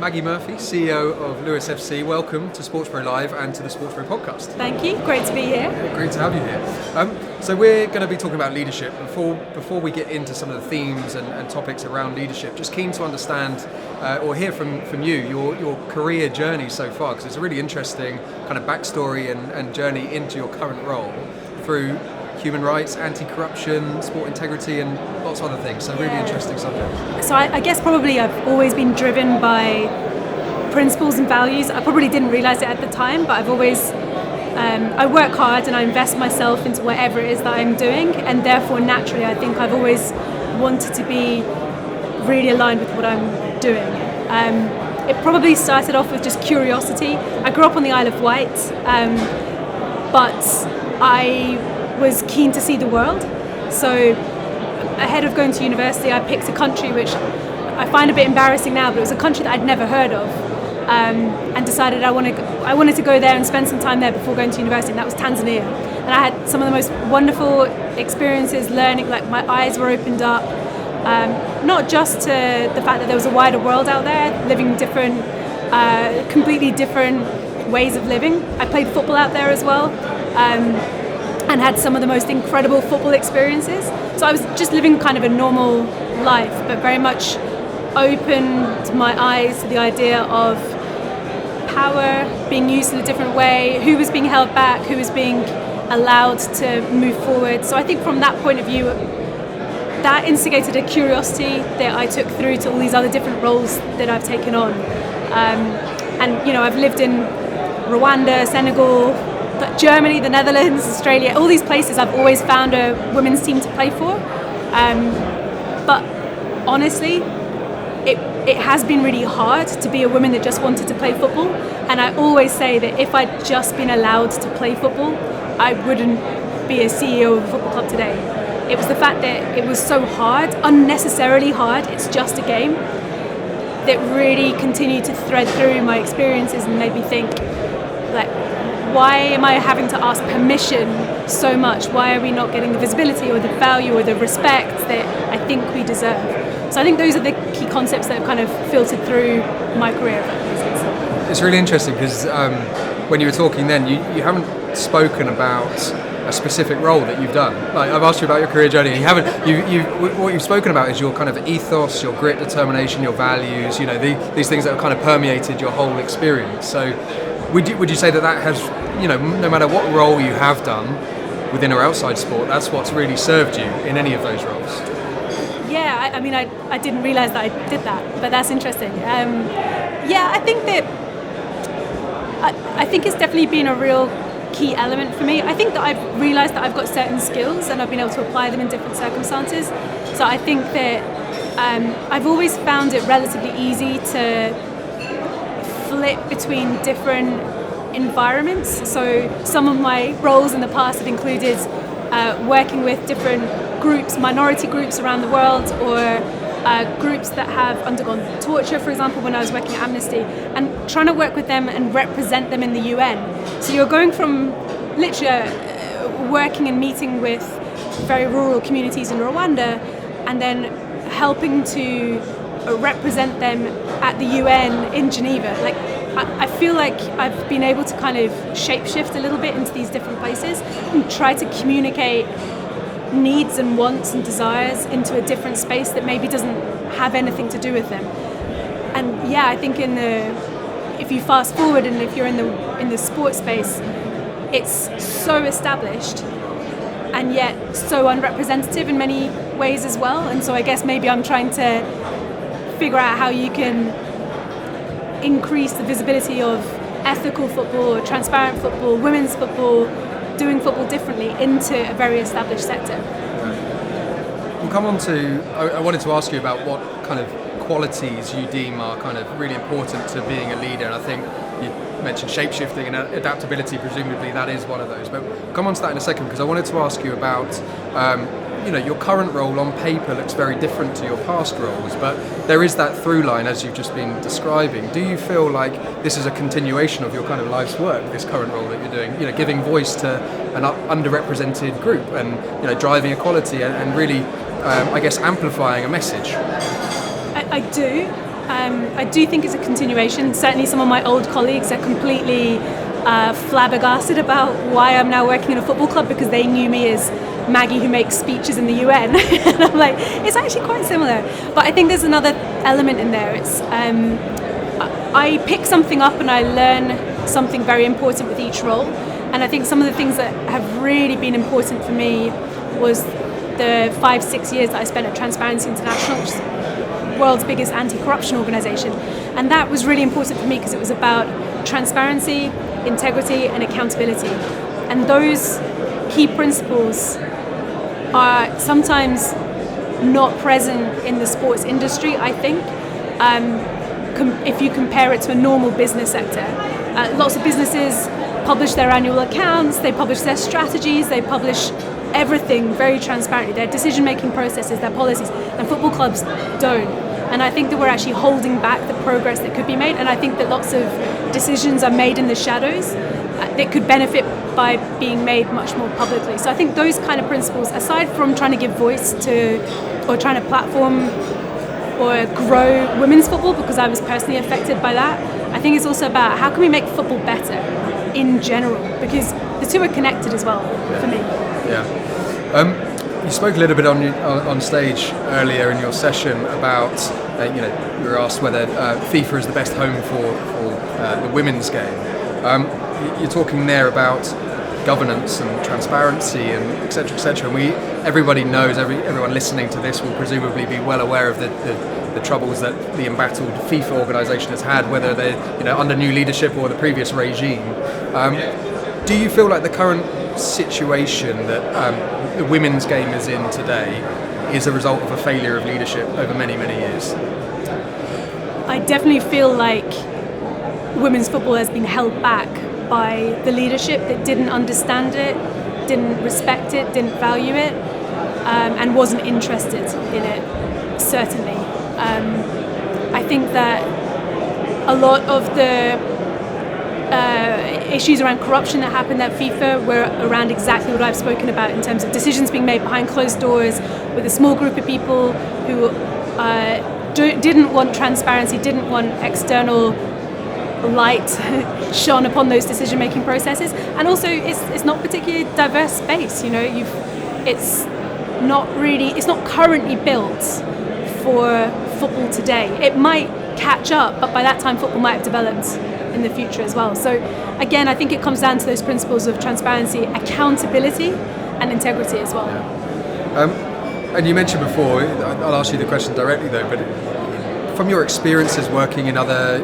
Maggie Murphy, CEO of Lewes FC. Welcome to SportsPro Live and to the SportsPro podcast. Thank you. Great to be here. Great to have you here. So we're going to be talking about leadership. Before we get into some of the themes and topics around leadership, just keen to understand or hear from you your career journey so far, because it's a really interesting kind of backstory and journey into your current role through human rights, anti-corruption, sport integrity, and lots of other things. So really interesting subject. So I guess probably I've always been driven by principles and values. I probably didn't realise it at the time, but I've always I work hard and I invest myself into whatever it is that I'm doing, and therefore naturally I think I've always wanted to be really aligned with what I'm doing. It probably started off with just curiosity. I grew up on the Isle of Wight, but I was keen to see the world. So ahead of going to university, I picked a country which I find a bit embarrassing now, but it was a country that I'd never heard of, and decided I wanted to go there and spend some time there before going to university, and that was Tanzania. And I had some of the most wonderful experiences learning, like my eyes were opened up, not just to the fact that there was a wider world out there, living different, completely different ways of living. I played football out there as well, and had some of the most incredible football experiences. So I was just living kind of a normal life, but very much opened my eyes to the idea of power being used in a different way, who was being held back, who was being allowed to move forward. So I think from that point of view, that instigated a curiosity that I took through to all these other different roles that I've taken on. And you know, I've lived in Rwanda, Senegal, Germany, the Netherlands, Australia, all these places I've always found a women's team to play for. But honestly, it has been really hard to be a woman that just wanted to play football. And I always say that if I'd just been allowed to play football, I wouldn't be a CEO of a football club today. It was the fact that it was so hard, unnecessarily hard, it's just a game, that really continued to thread through my experiences and made me think, like, why am I having to ask permission so much? Why are we not getting the visibility or the value or the respect that I think we deserve? So I think those are the key concepts that have kind of filtered through my career, if that makes sense. It's really interesting because when you were talking then, you haven't spoken about a specific role that you've done. Like, I've asked you about your career journey, and you haven't. What you've spoken about is your kind of ethos, your grit, determination, your values. You know, these things that have kind of permeated your whole experience. So, would you say that has, you know, no matter what role you have done within or outside sport, that's what's really served you in any of those roles? Yeah, I mean, I didn't realise that I did that, but that's interesting. Yeah, I think that I think it's definitely been a real key element for me. I think that I've realised that I've got certain skills and I've been able to apply them in different circumstances. So I think that I've always found it relatively easy to flip between different environments. So some of my roles in the past have included working with different groups, minority groups around the world, or groups that have undergone torture, for example, when I was working at Amnesty, and trying to work with them and represent them in the UN. So you're going from literally working and meeting with very rural communities in Rwanda, and then helping to represent them at the UN in Geneva. Like, I feel like I've been able to kind of shapeshift a little bit into these different places and try to communicate needs and wants and desires into a different space that maybe doesn't have anything to do with them. And yeah, I think if you fast forward and if you're in the sports space, it's so established and yet so unrepresentative in many ways as well. And so I guess maybe I'm trying to figure out how you can increase the visibility of ethical football, transparent football, women's football, doing football differently into a very established sector. We'll come on to, I wanted to ask you about what kind of qualities you deem are kind of really important to being a leader, and I think you mentioned shape-shifting and adaptability, presumably that is one of those, but we'll come on to that in a second, because I wanted to ask you about you know, your current role on paper looks very different to your past roles, but there is that through line as you've just been describing. Do you feel like this is a continuation of your kind of life's work, this current role that you're doing, you know, giving voice to an underrepresented group and, you know, driving equality and really, I guess, amplifying a message? I do. I do think it's a continuation. Certainly some of my old colleagues are completely flabbergasted about why I'm now working in a football club, because they knew me as Maggie who makes speeches in the UN. And I'm like, it's actually quite similar. But I think there's another element in there. It's I pick something up and I learn something very important with each role. And I think some of the things that have really been important for me was the 5-6 years that I spent at Transparency International, which is the world's biggest anti-corruption organisation. And that was really important for me because it was about transparency, integrity and accountability. And those key principles are sometimes not present in the sports industry, I think. If you compare it to a normal business sector, lots of businesses publish their annual accounts, they publish their strategies, they publish everything very transparently, their decision-making processes, their policies, and football clubs don't. And I think that we're actually holding back the progress that could be made, and I think that lots of decisions are made in the shadows that could benefit by being made much more publicly. So I think those kind of principles, aside from trying to give voice to, or trying to platform or grow women's football, because I was personally affected by that, I think it's also about how can we make football better in general, because the two are connected as well for me. Yeah. You spoke a little bit on stage earlier in your session about, you were asked whether FIFA is the best home for the women's game. You're talking there about governance and transparency and et cetera, and everybody knows, everyone listening to this will presumably be well aware of the troubles that the embattled FIFA organisation has had, whether they're under new leadership or the previous regime. Do you feel like the current situation that the women's game is in today is a result of a failure of leadership over many, many years? I definitely feel like women's football has been held back by the leadership that didn't understand it, didn't respect it, didn't value it, and wasn't interested in it, certainly. I think that a lot of the issues around corruption that happened at FIFA were around exactly what I've spoken about, in terms of decisions being made behind closed doors with a small group of people who didn't want transparency, didn't want external light shone upon those decision-making processes, and also it's not particularly diverse space. It's not currently built for football today. It might catch up, but by that time football might have developed in the future as well. So again, I think it comes down to those principles of transparency, accountability and integrity as well. Yeah. And you mentioned before, I'll ask you the question directly though, but from your experiences working in other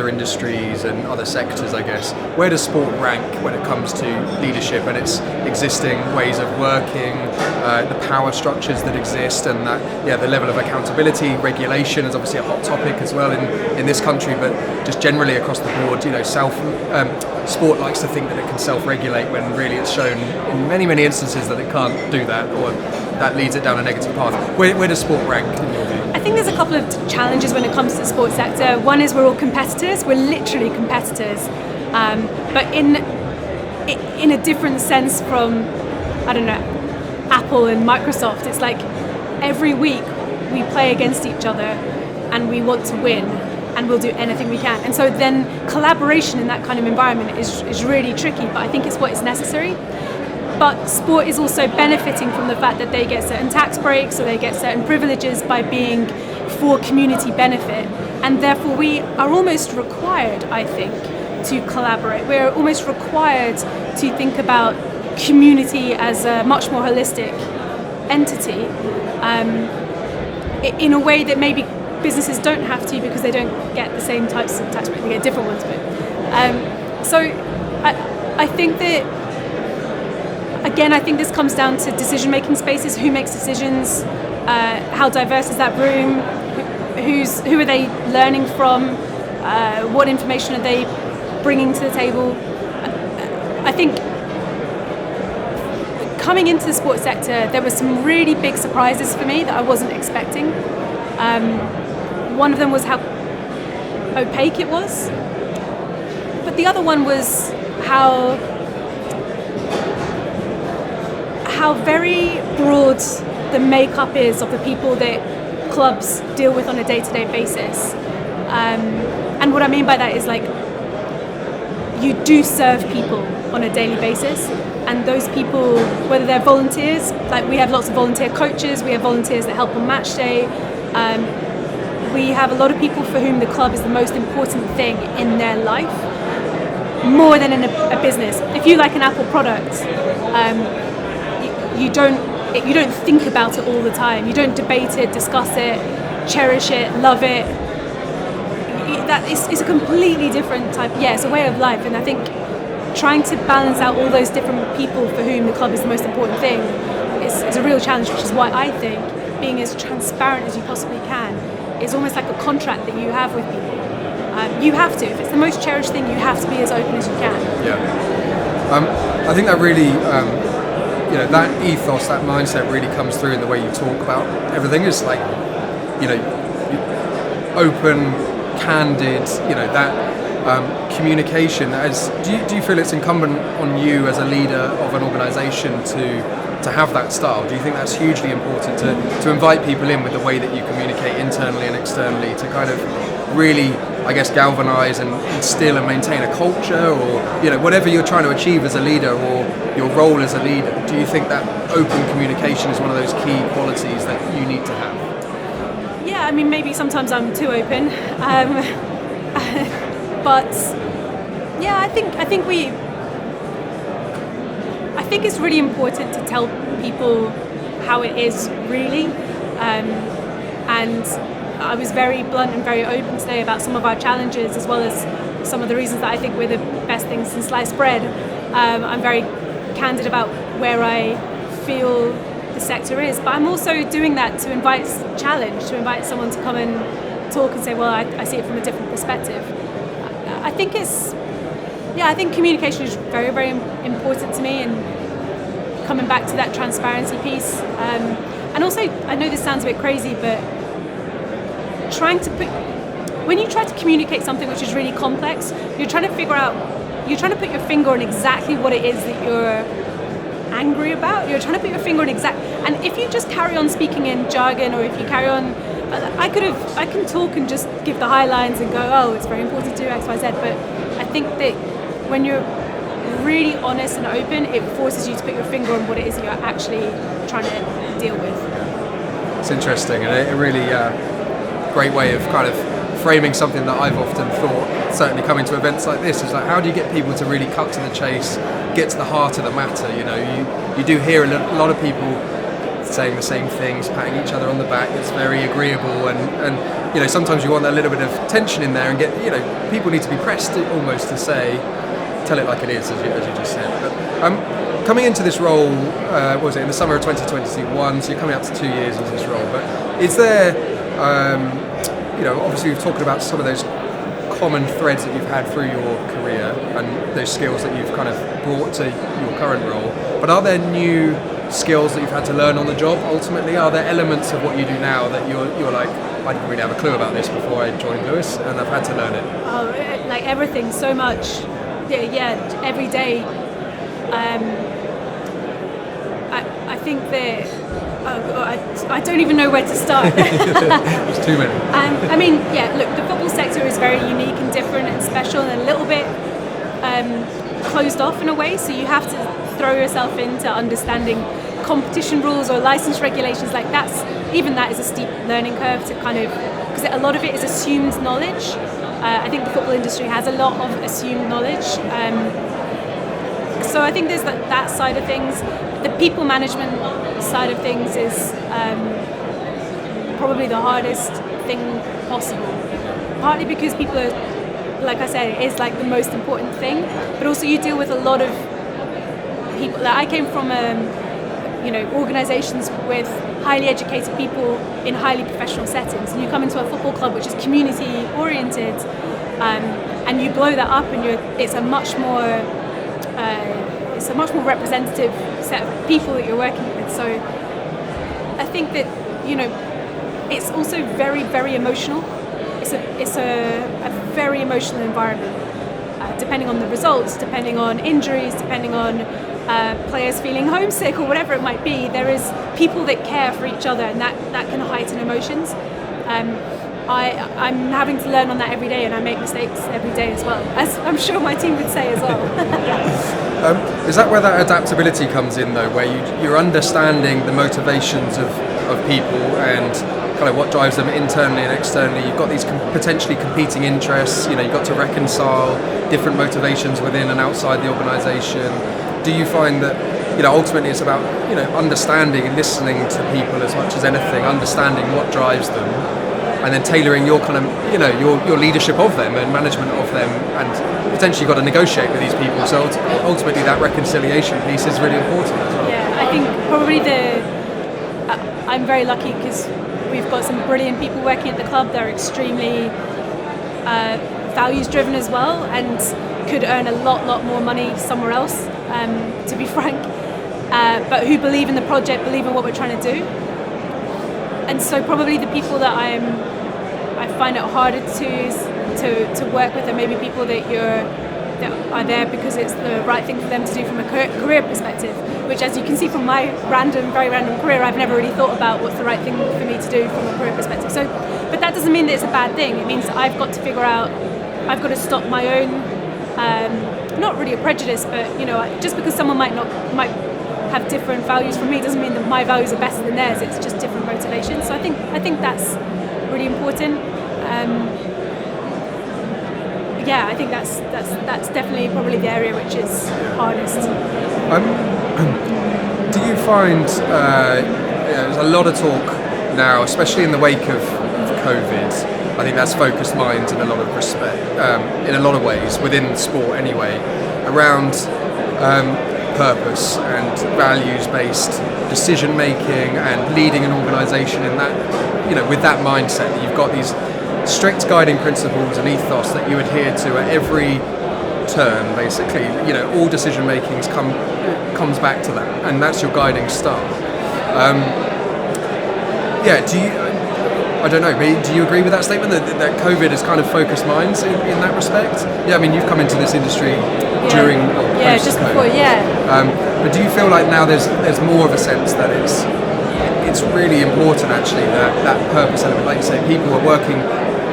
industries and other sectors, I guess, where does sport rank when it comes to leadership and its existing ways of working, the power structures that exist, and the level of accountability? Regulation is obviously a hot topic as well in this country, but just generally across the board, sport likes to think that it can self-regulate when really it's shown in many, many instances that it can't do that, or that leads it down a negative path. Where does sport rank in your view? I think there's a couple of challenges when it comes to the sports sector. One is we're all competitors. We're literally competitors, but in a different sense from, I don't know, Apple and Microsoft. It's like every week we play against each other and we want to win, and we'll do anything we can. And so then collaboration in that kind of environment is really tricky, but I think it's what is necessary. But sport is also benefiting from the fact that they get certain tax breaks, or they get certain privileges by being for community benefit. And therefore we are almost required, I think, to collaborate. We're almost required to think about community as a much more holistic entity, in a way that maybe businesses don't have to, because they don't get the same types of tax breaks, they get different ones. But so I think that, again, I think this comes down to decision-making spaces. Who makes decisions? How diverse is that room? Who are they learning from? What information are they bringing to the table? I think coming into the sports sector, there were some really big surprises for me that I wasn't expecting. One of them was how opaque it was, but the other one was how very broad the makeup is of the people that clubs deal with on a day-to-day basis. And what I mean by that is like you do serve people on a daily basis, and those people, whether they're volunteers, like we have lots of volunteer coaches, we have volunteers that help on match day. We have a lot of people for whom the club is the most important thing in their life, more than in a business. If you like an Apple product, you don't think about it all the time. You don't debate it, discuss it, cherish it, love it. It's a completely different type. Yeah, it's a way of life, and I think trying to balance out all those different people for whom the club is the most important thing is a real challenge, which is why I think being as transparent as you possibly can is almost like a contract that you have with people. You have to. If it's the most cherished thing, you have to be as open as you can. Yeah. I think that really, that ethos, that mindset really comes through in the way you talk about everything. Is like, open, candid, that communication. Do you feel it's incumbent on you as a leader of an organisation to have that style? Do you think that's hugely important to invite people in with the way that you communicate internally and externally to kind of really, I guess, galvanise and instill and maintain a culture, or whatever you're trying to achieve as a leader or your role as a leader? Do you think that open communication is one of those key qualities that you need to have? Yeah, I mean, maybe sometimes I'm too open, but yeah, I think it's really important to tell people how it is really, and I was very blunt and very open today about some of our challenges, as well as some of the reasons that I think we're the best thing since sliced bread. I'm very candid about where I feel the sector is, but I'm also doing that to invite challenge, to invite someone to come and talk and say, well, I see it from a different perspective. I think I think communication is very, very important to me, and coming back to that transparency piece. And also, I know this sounds a bit crazy, but when you try to communicate something which is really complex, you're trying to put your finger on exactly what it is that you're angry about. You're trying to put your finger on and if you just carry on speaking in jargon, or if you carry on, I can talk and just give the high lines and go, oh, it's very important to do X, Y, Z, but I think that when you're really honest and open, it forces you to put your finger on what it is that you're actually trying to deal with. It's interesting, and a really great way of kind of framing something that I've often thought, certainly coming to events like this, is like, how do you get people to really cut to the chase, get to the heart of the matter? You do hear a lot of people saying the same things, patting each other on the back. It's very agreeable, and sometimes you want a little bit of tension in there, and get people need to be pressed almost to say, tell it like it is, as you just said. But coming into this role, what was it, in the summer of 2021? So you're coming up to 2 years into this role. But is there, obviously we've talked about some of those common threads that you've had through your career and those skills that you've kind of brought to your current role. But are there new skills that you've had to learn on the job ultimately? Are there elements of what you do now that you're like, I didn't really have a clue about this before I joined Lewes, and I've had to learn it? Oh, like everything, so much. Yeah, every day. I think that I don't even know where to start. There's too many. I mean, yeah, look, the football sector is very unique and different and special and a little bit closed off in a way, so you have to throw yourself into understanding competition rules or license regulations. Like that is a steep learning curve to kind of, because a lot of it is assumed knowledge. I think the football industry has a lot of assumed knowledge. So I think there's that side of things. The people management side of things is probably the hardest thing possible. Partly because people are, like I said, it is like the most important thing, but also you deal with a lot of people. Like I came from organisations with highly educated people in highly professional settings, and you come into a football club which is community oriented, and you blow that up, and it's a much more representative set of people that you're working with. So I think that it's also very, very emotional. It's a very emotional environment, depending on the results, depending on injuries, depending on players feeling homesick or whatever it might be. There is people that care for each other, and that can heighten emotions. I'm having to learn on that every day, and I make mistakes every day as well, as I'm sure my team would say as well. Is that where that adaptability comes in, though, where you're understanding the motivations of people and kind of what drives them internally and externally? You've got these potentially competing interests, you've got to reconcile different motivations within and outside the organisation. Do you find that, ultimately it's about, understanding and listening to people as much as anything, understanding what drives them, and then tailoring your kind of, your leadership of them and management of them, and potentially you've got to negotiate with these people. So ultimately that reconciliation piece is really important as well. Yeah, I think probably I'm very lucky because we've got some brilliant people working at the club. They're extremely values driven as well, and could earn a lot more money somewhere else, to be frank, but who believe in the project, believe in what we're trying to do. And so probably the people that I find it harder to work with are maybe people that are there because it's the right thing for them to do from a career perspective, which, as you can see from my very random career, I've never really thought about what's the right thing for me to do from a career perspective. So, but that doesn't mean that it's a bad thing. It means that I've got to figure out, I've got to stop my own, not really a prejudice, but just because someone might have different values from me doesn't mean that my values are better than theirs. It's just different motivations. So I think that's really important. I think that's definitely probably the area which is hardest. Do you find there's a lot of talk now, especially in the wake of COVID? I think that's focused minds in a lot of respect, in a lot of ways within sport anyway, around purpose and values-based decision making and leading an organisation in that, with that mindset that you've got these strict guiding principles and ethos that you adhere to at every turn, basically. All decision makings comes back to that, and that's your guiding star. I don't know, do you agree with that statement that COVID has kind of focused minds in that respect? Yeah, I mean, you've come into this industry during just before, but do you feel like now there's more of a sense that it's really important actually that purpose element, like you say, people are working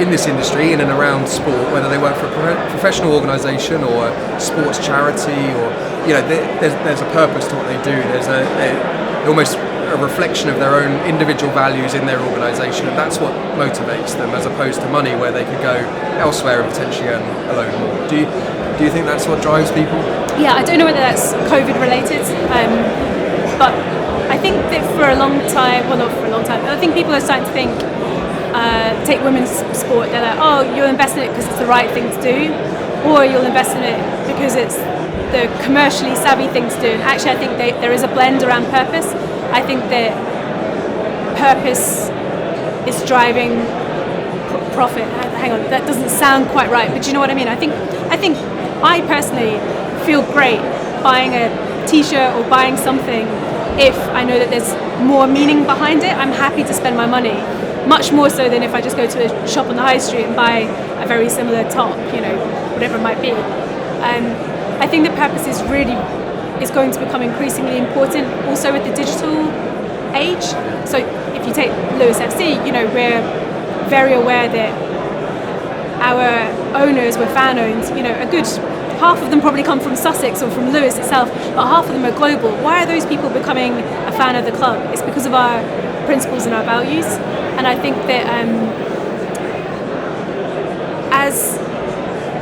in this industry in and around sport, whether they work for a professional organisation or a sports charity, or there's a purpose to what they do. There's almost a reflection of their own individual values in their organisation, and that's what motivates them, as opposed to money, where they could go elsewhere and potentially earn a load more. Do you think that's what drives people? Yeah, I don't know whether that's COVID related, but I think that for a long time, well, not for a long time, I think people are starting to think, take women's sport, they're like, oh, you'll invest in it because it's the right thing to do, or you'll invest in it because it's the commercially savvy thing to do. And actually, I think there is a blend around purpose. I think that purpose is driving profit. Hang on, that doesn't sound quite right, but you know what I mean? I think I personally feel great buying a t-shirt or buying something if I know that there's more meaning behind it. I'm happy to spend my money, much more so than if I just go to a shop on the high street and buy a very similar top, whatever it might be. I think the purpose is going to become increasingly important also with the digital age. So if you take Lewes FC, we're very aware that our owners were fan owned. A good half of them probably come from Sussex or from Lewes itself, but half of them are global. Why are those people becoming a fan of the club? It's because of our principles and our values. And I think that as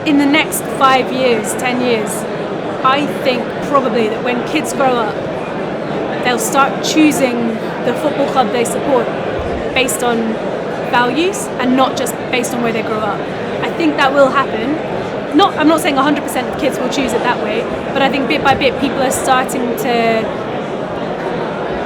in the next 5 years, 10 years, I think probably that when kids grow up, they'll start choosing the football club they support based on values and not just based on where they grow up. I think that will happen. I'm not saying 100% of kids will choose it that way, but I think bit by bit people are starting to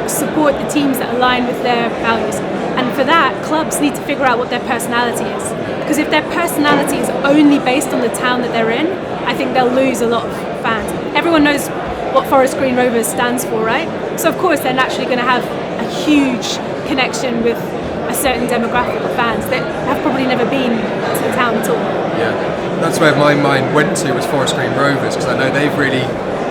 support the teams that align with their values. And for that, clubs need to figure out what their personality is. Because if their personality is only based on the town that they're in, I think they'll lose a lot of fans. Everyone knows what Forest Green Rovers stands for, right? So of course they're naturally going to have a huge connection with a certain demographic of fans that have probably never been to the town at all. Yeah, that's where my mind went to, was Forest Green Rovers, because I know they've really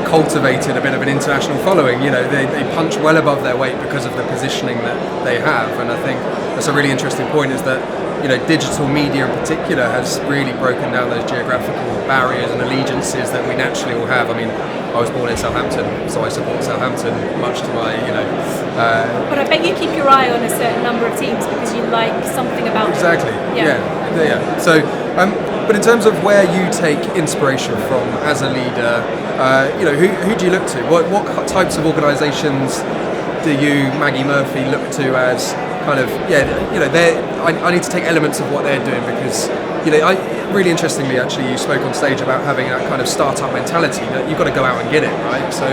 cultivated a bit of an international following. You know, they punch well above their weight because of the positioning that they have, and I think that's a really interesting point, is that, you know, digital media in particular has really broken down those geographical barriers and allegiances that we naturally all have. I mean, I was born in Southampton, so I support Southampton, much to my, you know... but I bet you keep your eye on a certain number of teams because you like something about them. Exactly, yeah. So, but in terms of where you take inspiration from as a leader, you know, who do you look to? What types of organisations do you, Maggie Murphy, look to as kind of, you know, I need to take elements of what they're doing because, you know, really interestingly, actually, you spoke on stage about having that kind of startup mentality that you've got to go out and get it, right? So,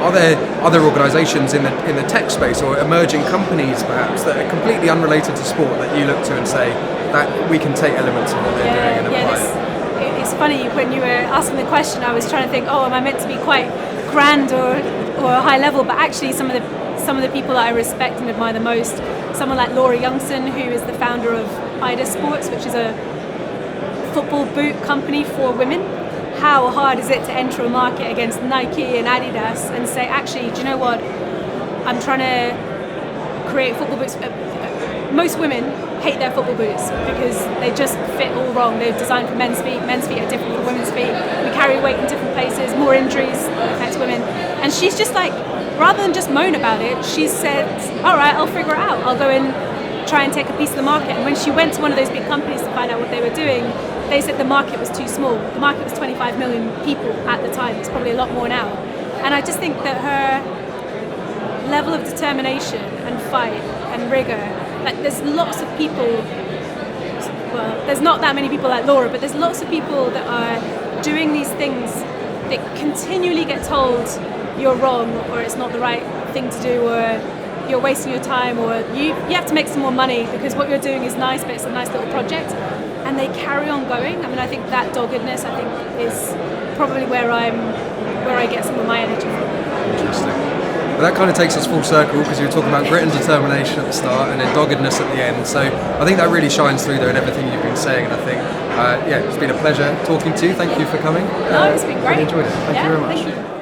are there other organisations in the tech space or emerging companies, perhaps, that are completely unrelated to sport that you look to and say that we can take elements of what they're doing and apply it? It's funny, when you were asking the question, I was trying to think, am I meant to be quite grand or high level? But actually, some of the people that I respect and admire the most, someone like Laura Youngson, who is the founder of Ida Sports, which is a football boot company for women. How hard is it to enter a market against Nike and Adidas and say, actually, do you know what? I'm trying to create football boots. Most women hate their football boots because they just fit all wrong. They're designed for men's feet. Men's feet are different from women's feet. We carry weight in different places, more injuries affect women. And she's just like, rather than just moan about it, she said, all right, I'll figure it out. I'll go and try and take a piece of the market. And when she went to one of those big companies to find out what they were doing, they said the market was too small. The market was 25 million people at the time. It's probably a lot more now. And I just think that her level of determination and fight and rigor, like there's lots of people, well, there's not that many people like Laura, but there's lots of people that are doing these things that continually get told you're wrong, or it's not the right thing to do, or you're wasting your time, or you have to make some more money because what you're doing is nice, but it's a nice little project. And they carry on going. I mean, I think that doggedness, I think, is probably where I get some of my energy from. Interesting. Well, that kind of takes us full circle, because you were talking about grit and determination at the start and then doggedness at the end. So I think that really shines through there in everything you've been saying. And I think, it's been a pleasure talking to you. Thank you for coming. No, it's been great. I enjoyed it. Thank you very much. Thank you.